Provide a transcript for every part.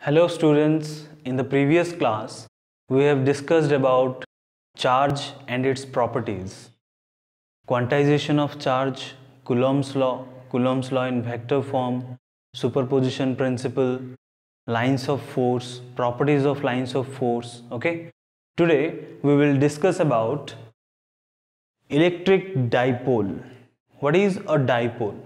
Hello students, in the previous class we have discussed about charge and its properties. Quantization of charge, Coulomb's law in vector form, superposition principle, lines of force, properties of lines of force. Okay, today we will discuss about electric dipole. What is a dipole?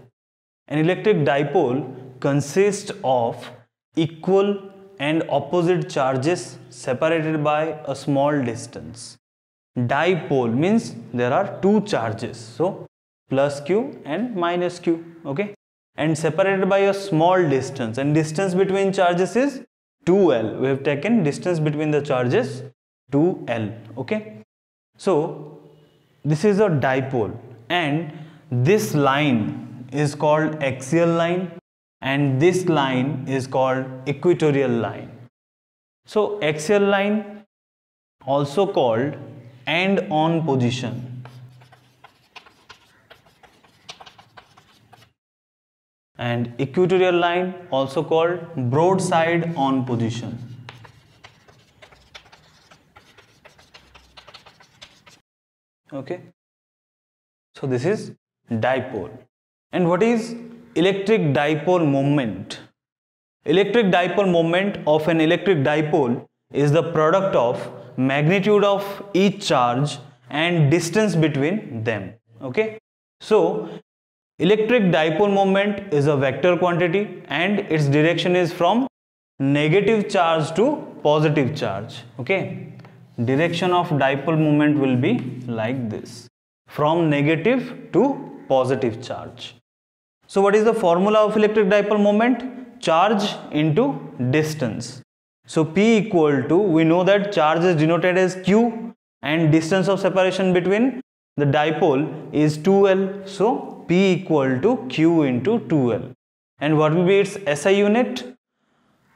An electric dipole consists of equal and opposite charges separated by a small distance. Dipole means there are two charges, so plus q and minus q, okay, and separated by a small distance, and distance between charges is 2l. We have taken distance between the charges 2l, okay. So this is a dipole, and this line is called axial line and this line is called equatorial line. So axial line, also called end-on position, and equatorial line, also called broadside on position. Okay, so this is dipole. And what is electric dipole moment? Electric dipole moment of an electric dipole is the product of magnitude of each charge and distance between them. Okay, so electric dipole moment is a vector quantity and its direction is from negative charge to positive charge. Okay, direction of dipole moment will be like this, from negative to positive charge. So what is the formula of electric dipole moment? Charge into distance. So P equal to, we know that charge is denoted as Q and distance of separation between the dipole is 2L. So P equal to Q into 2L. And what will be its SI unit?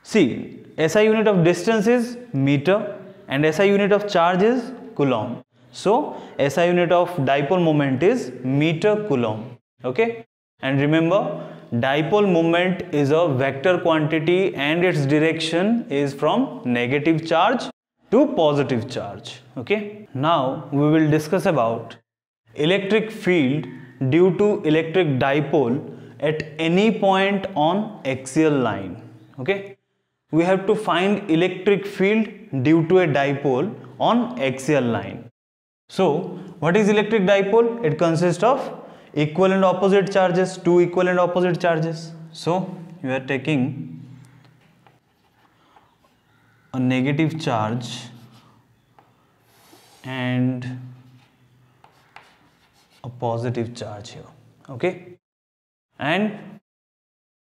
See, SI unit of distance is meter and SI unit of charge is coulomb. So SI unit of dipole moment is meter coulomb. Okay, and remember, dipole moment is a vector quantity and its direction is from negative charge to positive charge. Okay, now we will discuss about electric field due to electric dipole at any point on axial line. Okay, we have to find electric field due to a dipole on axial line. So what is electric dipole? It consists of equal and opposite charges, two equal and opposite charges. So you are taking a negative charge and a positive charge here. Okay, and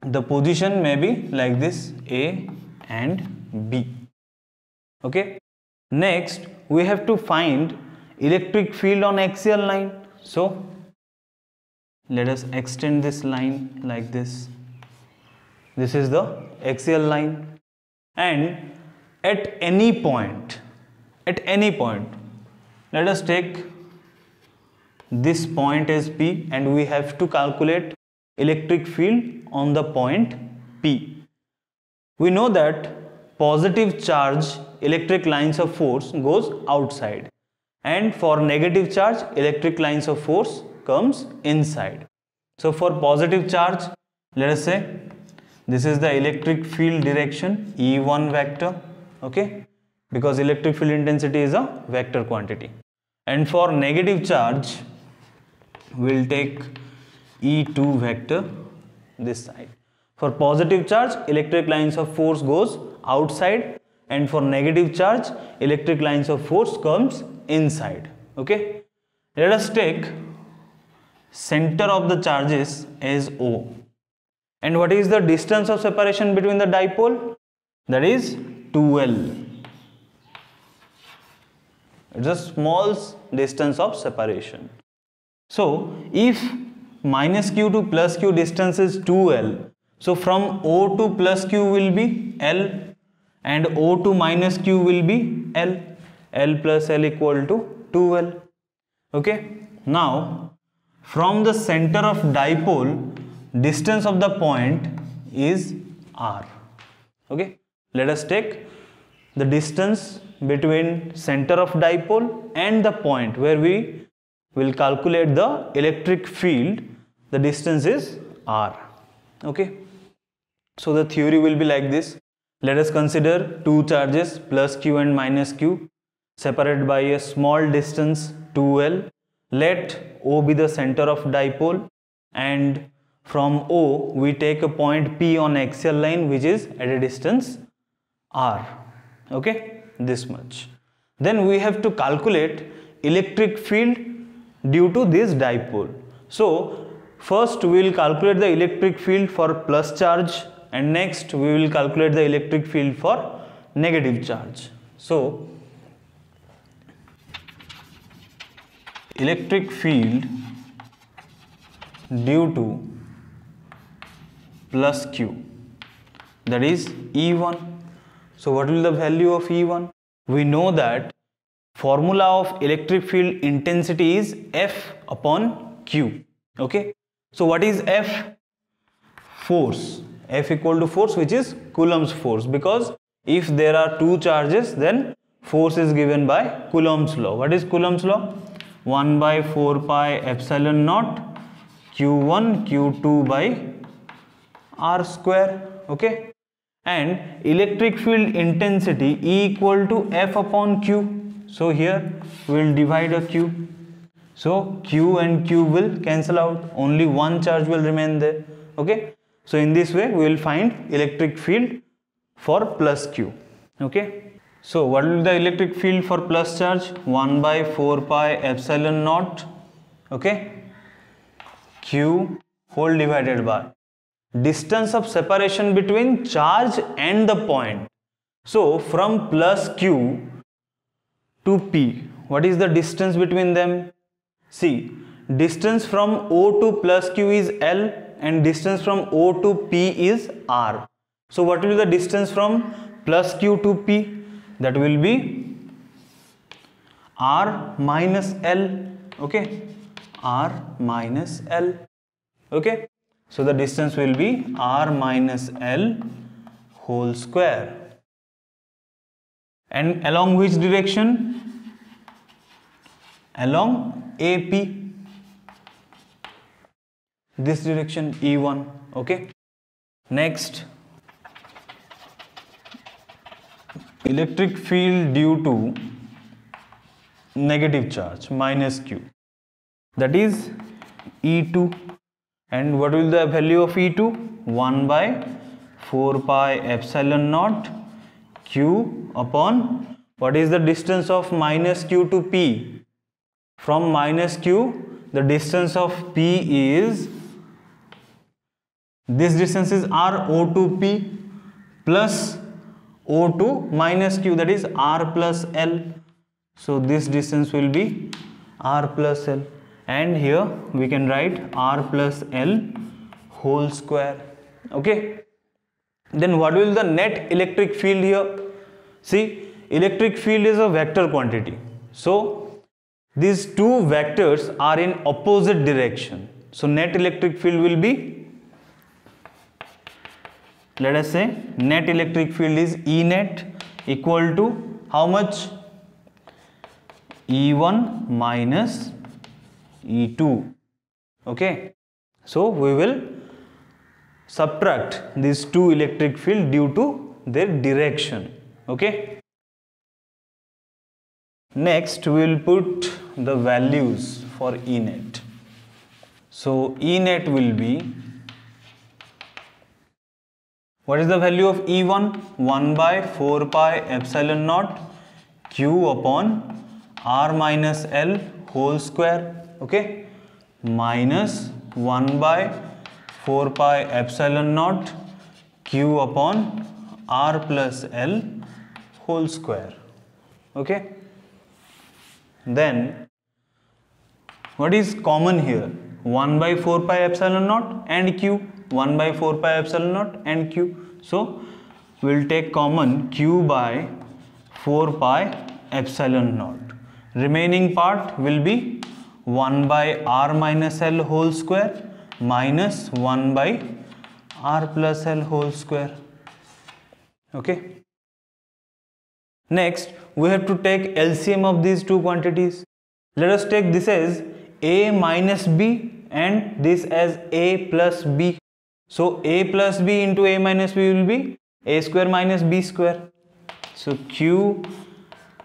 the position may be like this, A and B. Okay, next we have to find electric field on axial line. So let us extend this line like this. This is the axial line, and at any point, let us take this point as P and we have to calculate electric field on the point P. We know that positive charge electric lines of force goes outside, and for negative charge electric lines of force comes inside. So for positive charge, let us say this is the electric field direction E1 vector, okay, because electric field intensity is a vector quantity. And for negative charge, we will take E2 vector this side. For positive charge, electric lines of force goes outside, and for negative charge, electric lines of force comes inside. Okay, let us take center of the charges as O. And what is the distance of separation between the dipole? That is 2L. It's a small distance of separation. So if minus q to plus q distance is 2L, so from O to plus q will be L and O to minus q will be L. L plus L equal to 2L. Okay, now from the center of dipole, distance of the point is R. Okay, let us take the distance between center of dipole and the point where we will calculate the electric field. The distance is r. Okay, so the theory will be like this. Let us consider two charges plus q and minus q separated by a small distance 2l. Let O be the center of dipole, and from O we take a point P on axial line which is at a distance r. Okay, this much. Then we have to calculate electric field due to this dipole. So first we will calculate the electric field for plus charge, and next we will calculate the electric field for negative charge. So electric field due to plus q, that is E1. So what will the value of E1? We know that formula of electric field intensity is F upon Q. Okay, so what is F? Force. F equal to force, which is Coulomb's force, because if there are two charges then force is given by Coulomb's law. What is Coulomb's law? 1 by 4 pi epsilon naught Q1 Q2 by R square. Okay, and electric field intensity E equal to F upon Q. So here we will divide a Q. So Q and Q will cancel out. Only one charge will remain there. Okay, so in this way we will find electric field for plus Q. Okay, so what will be the electric field for plus charge? 1 by 4 pi epsilon naught. Okay, Q whole divided by distance of separation between charge and the point. So from plus Q to P, what is the distance between them? See, distance from O to plus Q is L and distance from O to P is R. So what will be the distance from plus Q to P? That will be R minus L. Okay, R minus L. Okay, so the distance will be R minus L whole square. And along which direction? Along AP. This direction E1. Okay. Next, electric field due to negative charge minus Q, that is E2. And what will the value of E2? 1 by 4 pi epsilon naught Q upon, what is the distance of minus Q to P? From minus Q, the distance of P is, this distance is R O to P plus O to minus Q, that is R plus L. So this distance will be R plus L. And here we can write R plus L whole square. Okay. Then what will the net electric field here? See, electric field is a vector quantity. So these two vectors are in opposite direction. So net electric field will be, let us say net electric field is E net equal to how much? E1 minus E2. Okay, so we will subtract these two electric field due to their direction. Okay, next we will put the values for E net. So E net will be, what is the value of E1? 1 by 4 pi epsilon naught Q upon R minus L whole square. Okay, minus 1 by 4 pi epsilon naught Q upon R plus L whole square. Okay, then what is common here? 1 by 4 pi epsilon naught and Q. 1 by 4 pi epsilon naught and Q. So we will take common Q by 4 pi epsilon naught. Remaining part will be 1 by R minus L whole square minus 1 by R plus L whole square. Okay. Next, we have to take LCM of these two quantities. Let us take this as A minus B and this as A plus B. So A plus B into A minus B will be A square minus B square. So Q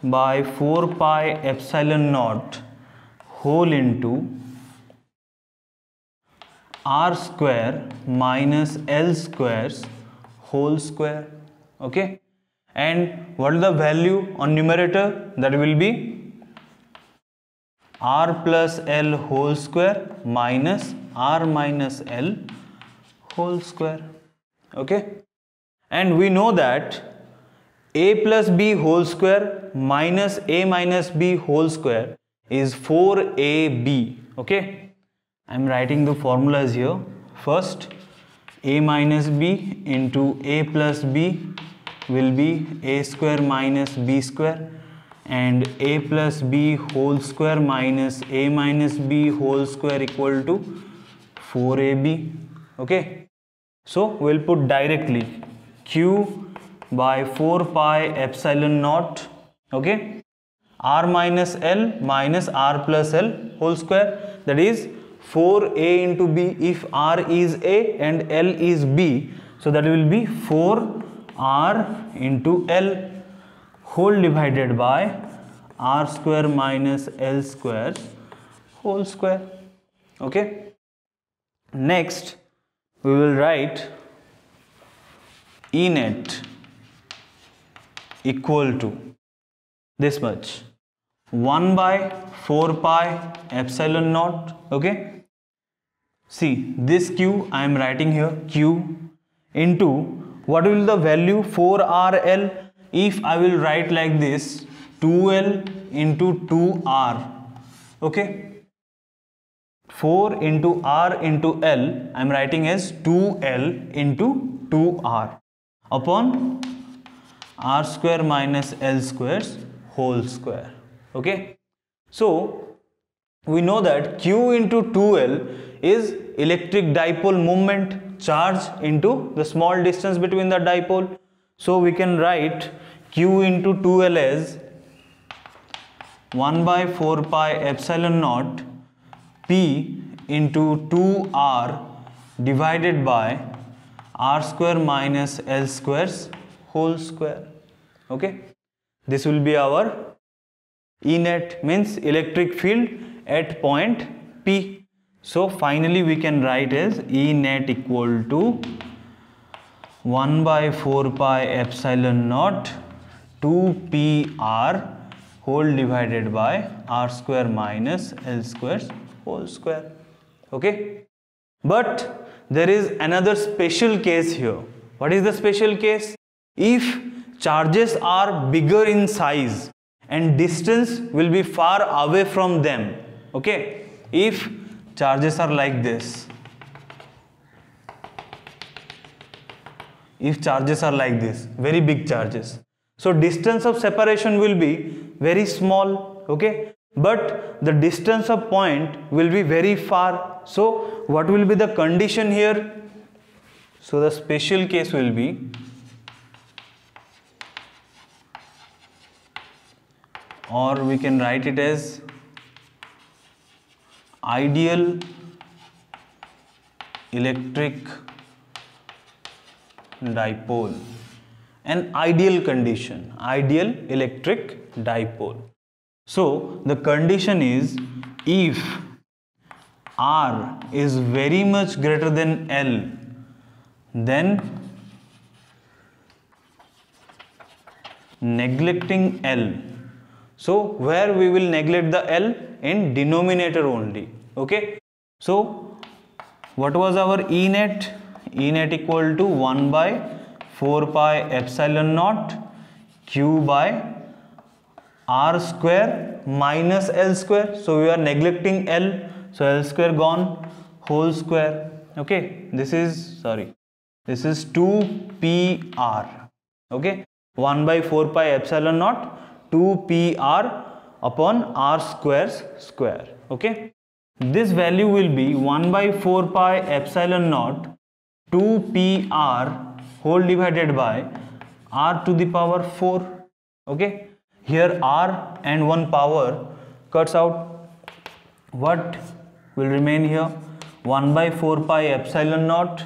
by 4 pi epsilon naught whole into R square minus L squares whole square. Okay. And what is the value on numerator? That will be R plus L whole square minus R minus L whole square. Okay. And we know that A plus B whole square minus A minus B whole square is 4AB. Okay. I am writing the formulas here. First, A minus B into A plus B will be A square minus B square, and A plus B whole square minus A minus B whole square equal to 4AB. Okay. So we'll put directly Q by 4 pi epsilon naught. Okay. R minus L minus R plus L whole square, that is 4A into B. If R is A and L is B, so that will be 4R into L whole divided by R square minus L square whole square. Okay. Next, we will write E net equal to this much, 1 by 4 pi epsilon naught. Okay. See, this Q I am writing here, Q into what will the value 4RL. If I will write like this, 2L into 2R. Okay. 4 into R into L I am writing as 2L into 2R upon R square minus L squares whole square. Okay. So we know that Q into 2L is electric dipole moment, charge into the small distance between the dipole. So we can write Q into 2L as 1 by 4 pi epsilon naught P into 2R divided by R square minus L squares whole square. Okay. This will be our E net, means electric field at point P. So finally we can write as E net equal to 1 by 4 pi epsilon naught 2PR whole divided by R square minus L squares whole square. Okay. But there is another special case here. What is the special case? If charges are bigger in size and distance will be far away from them. Okay. If charges are like this, if charges are like this, very big charges, so distance of separation will be very small. Okay. But the distance of point will be very far. So what will be the condition here? So the special case will be or we can write it as ideal electric dipole. An ideal condition, ideal electric dipole. So the condition is if R is very much greater than L, then neglecting L. So where we will neglect the L? In denominator only. Okay. So what was our E net? E net equal to 1 by 4 pi epsilon naught Q by R square minus L square. So we are neglecting L. So L square gone whole square. Okay. This is 2PR. Okay. 1 by 4 pi epsilon naught 2PR upon R squares square. Okay. This value will be 1 by 4 pi epsilon naught 2PR whole divided by r to the power 4. Okay, here r and 1 power cuts out. What will remain here? 1 by 4 pi epsilon naught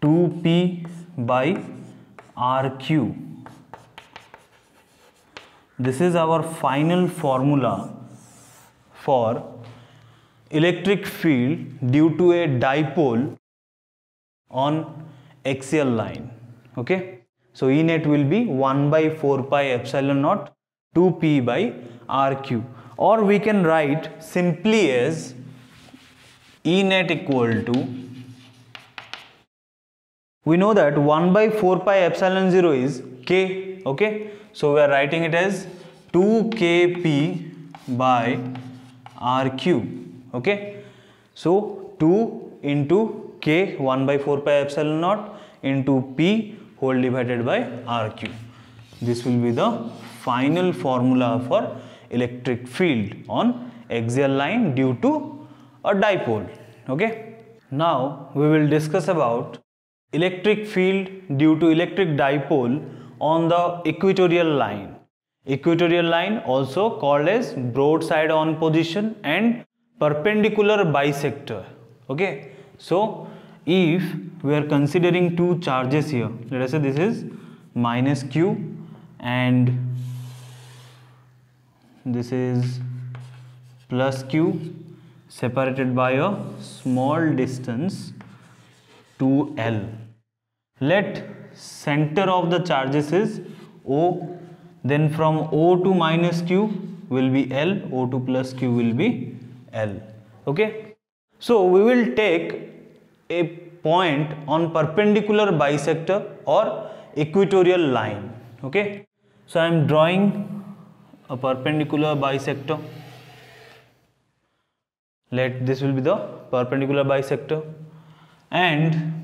2p by rq. This is our final formula for electric field due to a dipole on axial line. Okay, so E net will be 1 by 4 pi epsilon naught 2p by rq, or we can write simply as E net equal to, we know that 1 by 4 pi epsilon 0 is k. Okay, so we are writing it as 2kp by rq. Okay, so 2 into k, 1 by 4 pi epsilon naught into p whole divided by rq. This will be the final formula for electric field on axial line due to a dipole. Okay, now we will discuss about electric field due to electric dipole on the equatorial line. Equatorial line also called as broadside on position and perpendicular bisector. Okay, so if we are considering two charges here, let us say this is minus q and this is plus q, separated by a small distance 2l. Let center of the charges is O, then from O to minus q will be L, O to plus q will be L. Okay, so we will take a point on perpendicular bisector or equatorial line. Okay, so I am drawing a perpendicular bisector. Let this will be the perpendicular bisector, and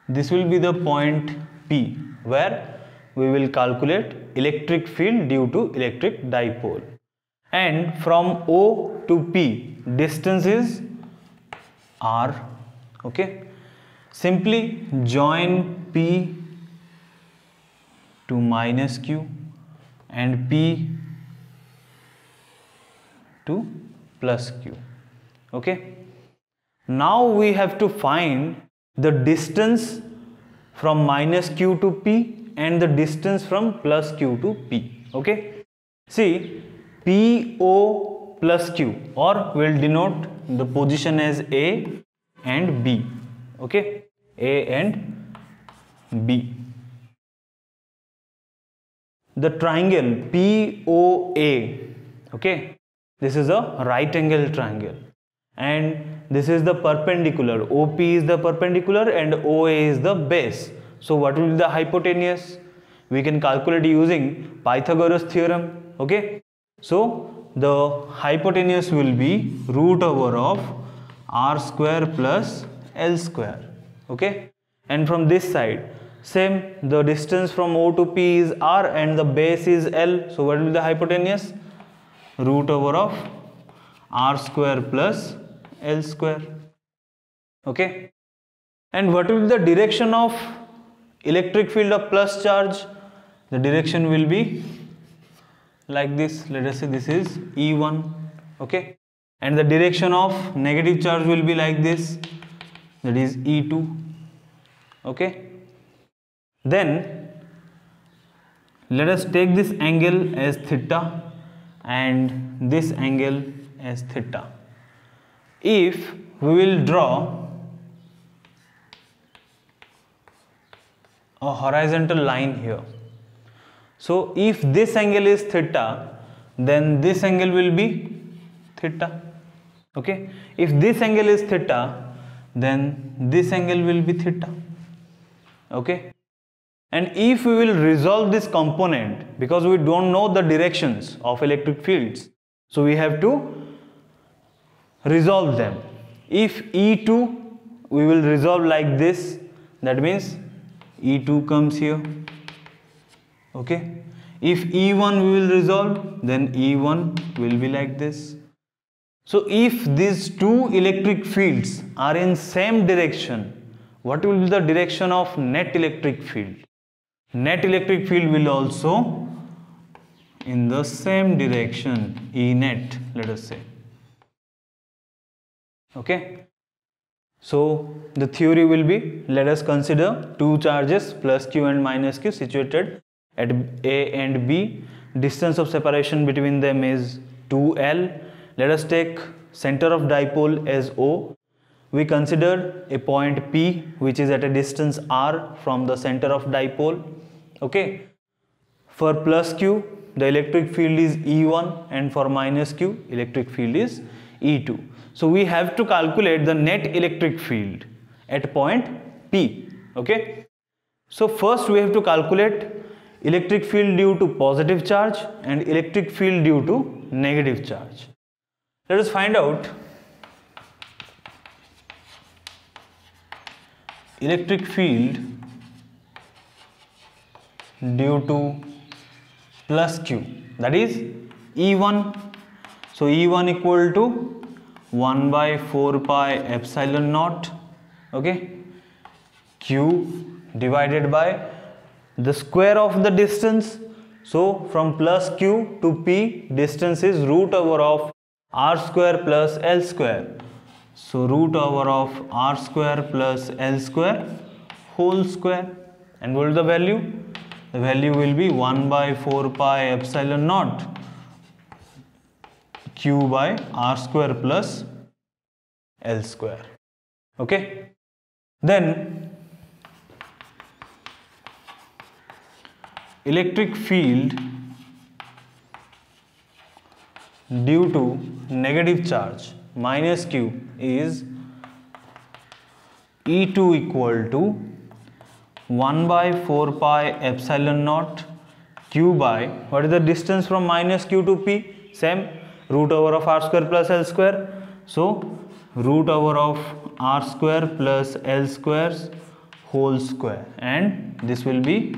this will be the point P where we will calculate electric field due to electric dipole. And from O to P distance is R. Okay, simply join P to minus Q and P to plus Q. Okay, now we have to find the distance from minus Q to P and the distance from plus Q to P. Okay, see, PO plus Q, or will denote the position as A and B. Okay, A and B. The triangle POA, okay, this is a right angle triangle and this is the perpendicular. OP is the perpendicular and OA is the base. So what will be the hypotenuse? We can calculate using Pythagoras theorem. Okay, so the hypotenuse will be root over of r square plus L square. Okay, and from this side same, the distance from O to P is r and the base is L. So what will be the hypotenuse? Root over of r square plus L square. Okay, and what will be the direction of electric field of plus charge? The direction will be like this. Let us say this is E1. Okay, and the direction of negative charge will be like this, that is E2. Okay, then let us take this angle as theta and this angle as theta. If we will draw a horizontal line here, so if this angle is theta, then this angle will be theta. Okay, if this angle is theta, then this angle will be theta. Okay, and if we will resolve this component, because we don't know the directions of electric fields, so we have to resolve them. If E2 we will resolve like this, that means E2 comes here. Okay, if E1 we will resolve, then E1 will be like this. So if these two electric fields are in same direction, what will be the direction of net electric field? Net electric field will also in the same direction, E net, let us say. Okay. So the theory will be, let us consider two charges plus q and minus q situated at A and B. Distance of separation between them is 2L. Let us take center of dipole as O. We consider a point P which is at a distance r from the center of dipole. Okay. For plus q, the electric field is E1, and for minus q, electric field is E2. So we have to calculate the net electric field at point P. Okay. So first we have to calculate electric field due to positive charge and electric field due to negative charge. Let us find out electric field due to plus q, that is E1. So E1 equal to 1 by 4 pi epsilon naught, okay, q divided by the square of the distance. So from plus q to p, distance is root over of r square plus l square. So root over of r square plus l square whole square. And what is the value? The value will be 1 by 4 pi epsilon naught q by r square plus l square. Okay. Then electric field due to negative charge minus q is E2 equal to 1 by 4 pi epsilon naught q by, what is the distance from minus q to p? Same, root over of r square plus l square. So root over of r square plus l squares whole square, and this will be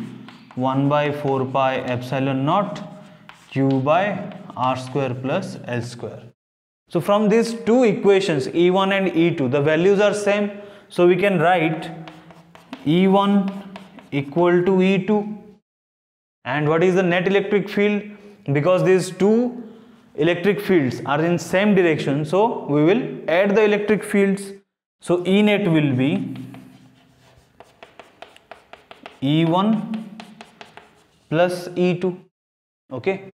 1 by 4 pi epsilon naught q by r square plus l square. So from these two equations E1 and E2, the values are same, so we can write E1 equal to E2. And what is the net electric field? Because these two electric fields are in same direction, so we will add the electric fields. So E net will be E1 plus E2. Okay.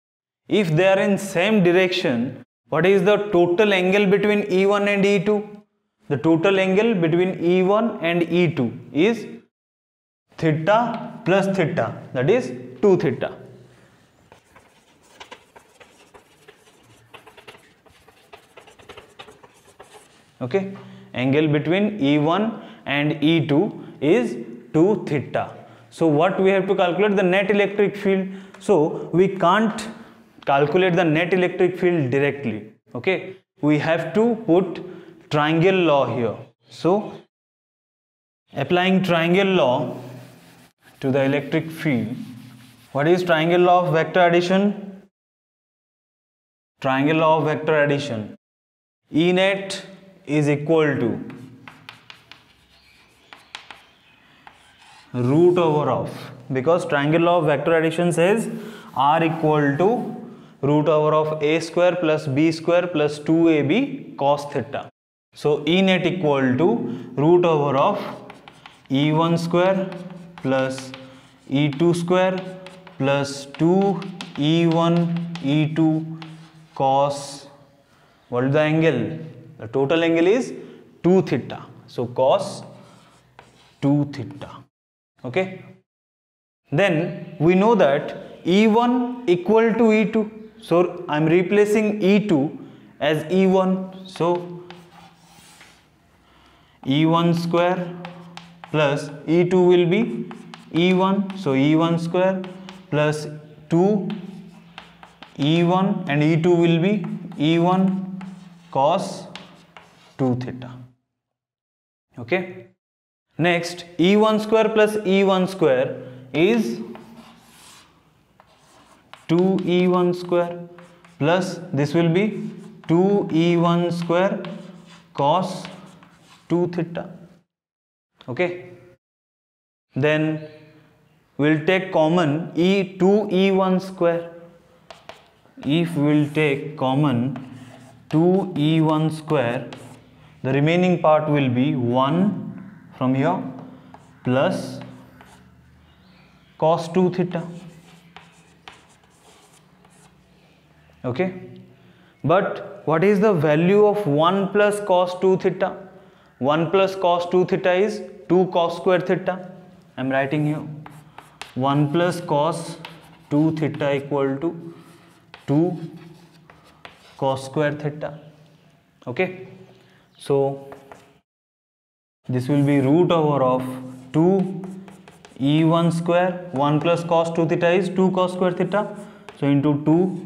If they are in same direction, what is the total angle between E1 and E2? The total angle between E1 and E2 is theta plus theta, that is 2 theta. Okay, angle between E1 and E2 is 2 theta. So what we have to calculate? The net electric field. So we can't calculate the net electric field directly. Okay, we have to put triangle law here. So applying triangle law to the electric field. What is triangle law of vector addition? Triangle law of vector addition. E net is equal to root over of, because triangle law of vector addition says r equal to root over of a square plus b square plus 2ab cos theta. So E net equal to root over of E1 square plus E2 square plus 2E1 E2 cos, what is the angle? The total angle is 2 theta. So cos 2 theta. Okay. Then we know that E1 equal to E2. So I am replacing E2 as E1. So E1 square plus E2 will be E1. So E1 square plus 2 E1 and E2 will be E1 cos 2 theta. Okay. Next, E1 square plus E1 square is 2E1 square plus this will be 2E1 square cos 2 theta. Okay, then we'll take common 2e1 square. If we'll take common 2e1 square, the remaining part will be 1 from here plus cos 2 theta. Okay, but what is the value of 1 plus cos 2 theta? 1 plus cos 2 theta is 2 cos square theta. I am writing here 1 plus cos 2 theta equal to 2 cos square theta. Okay, so this will be root over of 2 e1 square. 1 plus cos 2 theta is 2 cos square theta, so into 2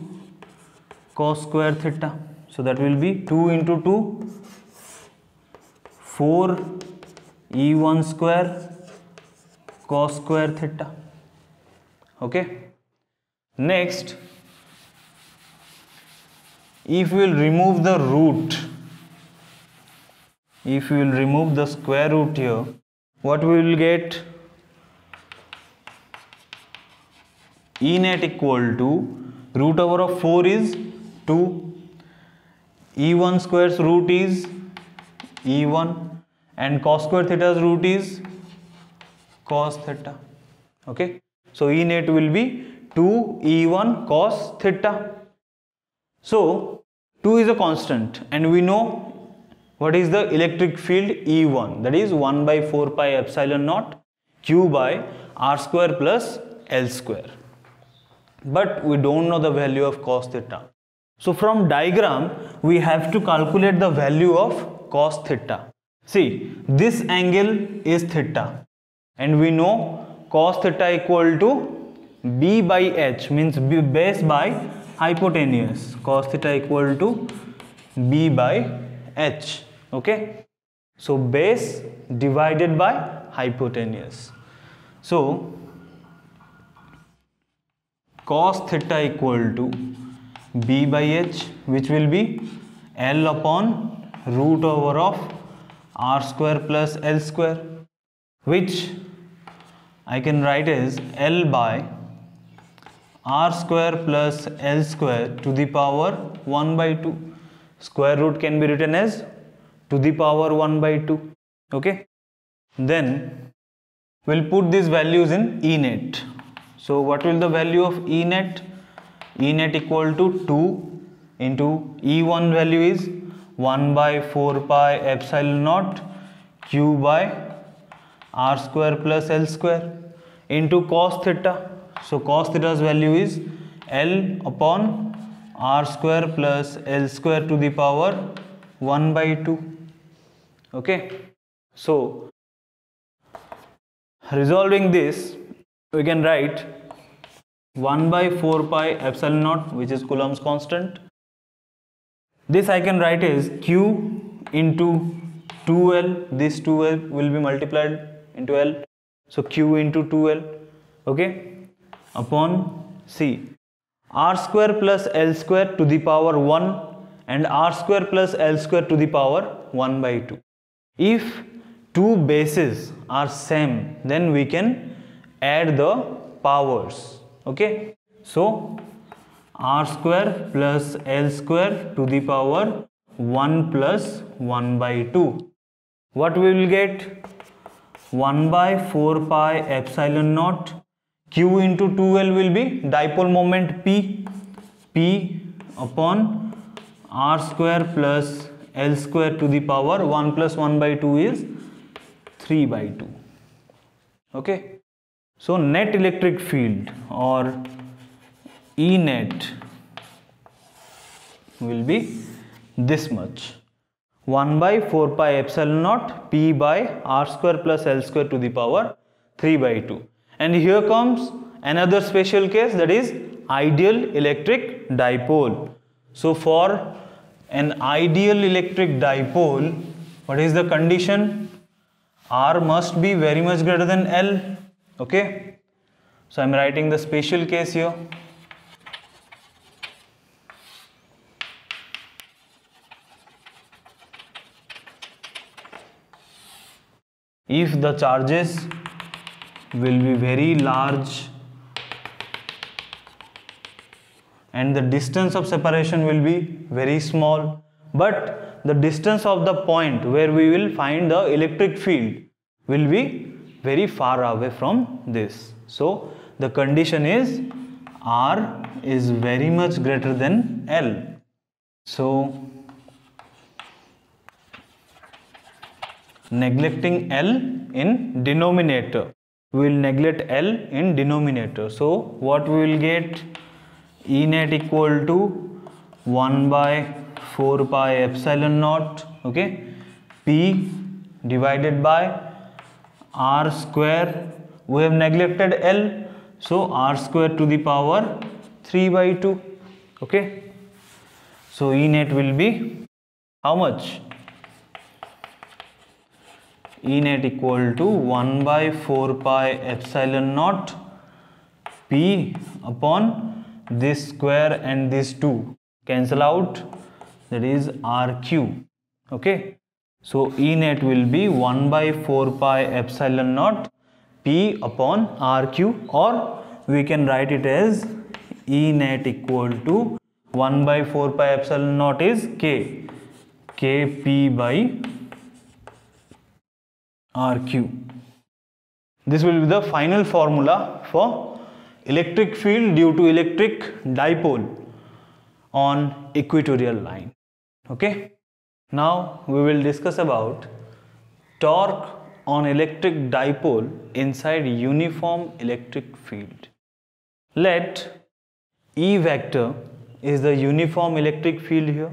cos square theta. So that will be 2 into 2, 4 e1 square cos square theta. Okay, next, if we will remove the root, if we will remove the square root here, what we will get? E net equal to root over of 4 is 2, e1 square's root is e1, and cos square theta's root is cos theta. Okay, so E net will be 2 e1 cos theta. So 2 is a constant, and we know what is the electric field E1, that is 1 by 4 pi epsilon naught q by r square plus L square. But we don't know the value of cos theta. So from diagram we have to calculate the value of cos theta. See, this angle is theta, and we know cos theta equal to b by h, means base by hypotenuse. Cos theta equal to b by h. Okay, so base divided by hypotenuse. So cos theta equal to b by h, which will be L upon root over of r square plus L square, which I can write as L by r square plus L square to the power 1 by 2. Square root can be written as to the power 1 by 2. Okay, then we'll put these values in E net. So what will the value of E net? E net equal to 2 into E1 value is 1 by 4 pi epsilon naught q by r square plus L square into cos theta. So cos theta's value is L upon r square plus L square to the power 1 by 2. Okay, so resolving this, we can write 1 by 4 pi epsilon naught, which is Coulomb's constant. This I can write as q into 2L. This 2L will be multiplied into L, so q into 2L. Okay, upon C, r square plus L square to the power 1 and r square plus L square to the power 1 by 2. If two bases are same, then we can add the powers. Okay, so r square plus L square to the power 1 plus 1 by 2. What we will get? 1 by 4 pi epsilon naught q into 2L will be dipole moment P upon r square plus L square to the power 1 plus 1 by 2 is 3 by 2. Okay, so net electric field or E net will be this much, 1 by 4 pi epsilon naught P by r square plus L square to the power 3 by 2. And here comes another special case, that is ideal electric dipole. So for an ideal electric dipole, what is the condition? R must be very much greater than L. Okay, so I am writing the special case here. if the charges will be very large and the distance of separation will be very small, but the distance of the point where we will find the electric field will be very far away from this. So the condition is R is very much greater than L. So neglecting L in denominator, we will neglect L in denominator. So what we will get? E net equal to 1 by 4 pi epsilon naught, okay, P divided by R square. We have neglected L, so R square to the power 3 by 2, okay. So E net will be how much? E net equal to 1 by 4 pi epsilon naught P upon this square and this 2 cancel out, that is RQ, okay. So E net will be 1 by 4 pi epsilon naught P upon RQ, or we can write it as E net equal to 1 by 4 pi epsilon naught is K, Kp by RQ. This will be the final formula for electric field due to electric dipole on equatorial line, okay. Now we will discuss about torque on electric dipole inside uniform electric field. Let E vector is the uniform electric field here.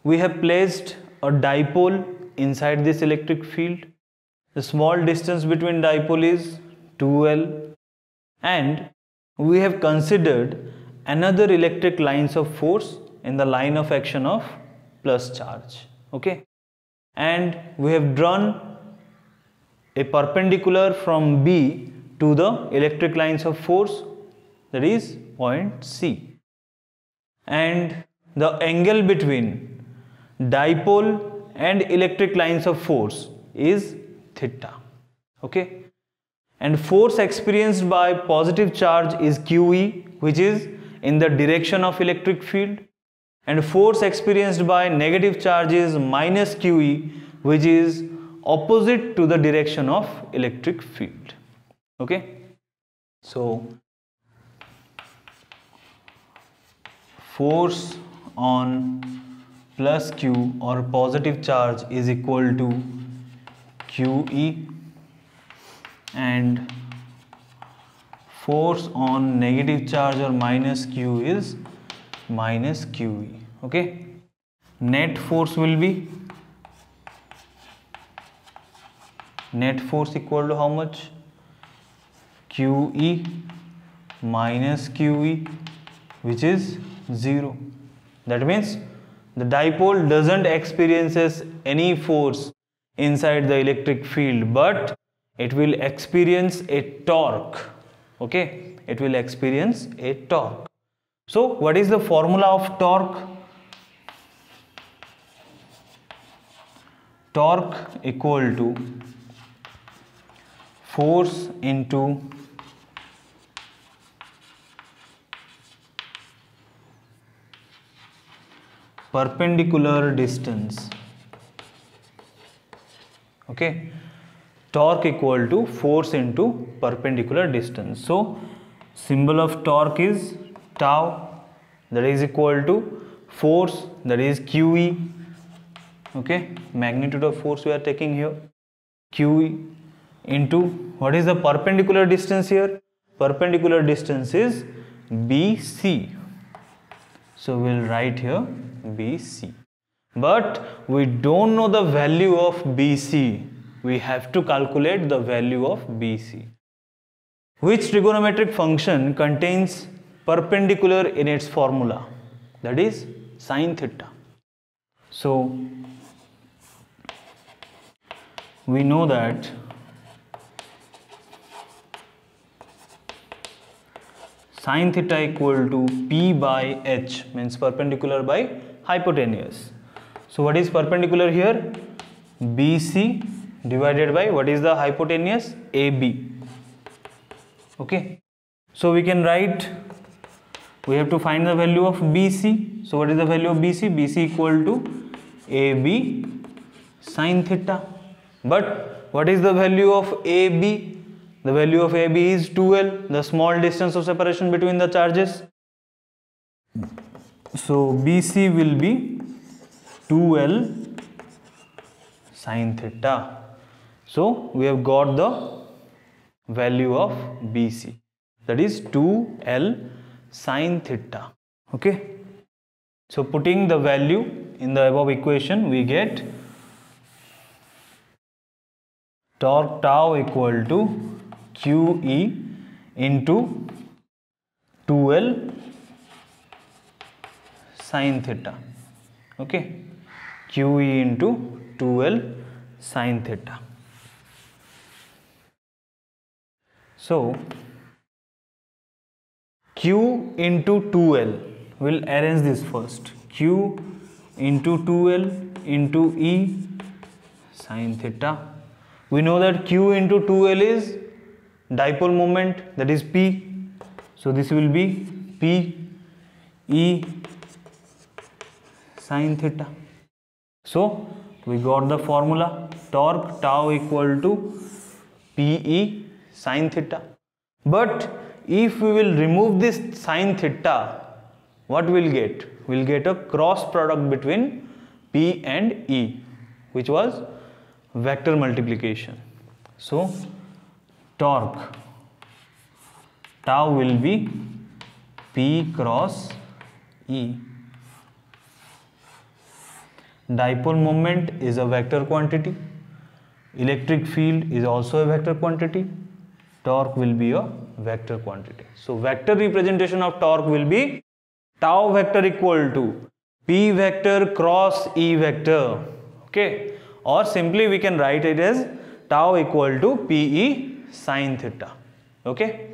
We have placed a dipole inside this electric field. The small distance between dipole is 2L, and we have considered another electric lines of force in the line of action of plus charge, okay, and we have drawn a perpendicular from B to the electric lines of force, that is point C, and the angle between dipole and electric lines of force is theta, okay. And force experienced by positive charge is QE, which is in the direction of electric field, and force experienced by negative charge is minus QE, which is opposite to the direction of electric field, okay. So force on plus Q or positive charge is equal to QE, and force on negative charge or minus Q is minus QE, okay. Net force will be equal to how much? QE minus QE, which is 0. That means the dipole doesn't experiences any force inside the electric field, but it will experience a torque, okay, it will experience a torque. So what is the formula of torque? Torque equal to force into perpendicular distance, okay. Torque equal to force into perpendicular distance. So symbol of torque is tau, that is equal to force, that is QE, okay. Magnitude of force we are taking here, QE, into what is the perpendicular distance here? Perpendicular distance is BC. So we will write here BC, but we don't know the value of BC. We have to calculate the value of BC. Which trigonometric function contains perpendicular in its formula? That is sin theta. So we know that sin theta equal to P by H, means perpendicular by hypotenuse. So what is perpendicular here? BC divided by what is the hypotenuse? AB. Okay, so we can write, we have to find the value of BC. So what is the value of BC? BC equal to AB sin theta. But what is the value of AB? The value of AB is 2L, the small distance of separation between the charges. So BC will be 2L sin theta. So we have got the value of BC, that is 2L sin theta. Okay, so putting the value in the above equation, we get torque tau equal to QE into 2L sin theta. Okay, QE into 2L sin theta. So Q into 2L, we'll arrange this first. Q into 2L into E sin theta. We know that Q into 2L is dipole moment, that is P. So this will be P E sin theta. So we got the formula, torque tau equal to PE sin theta. But if we will remove this sin theta, what we'll get? We'll get a cross product between P and E, which was vector multiplication. So torque tau will be P cross E. Dipole moment is a vector quantity. Electric field is also a vector quantity. Torque will be a vector quantity. So vector representation of torque will be tau vector equal to P vector cross E vector. Okay, or simply we can write it as tau equal to PE sin theta. Okay.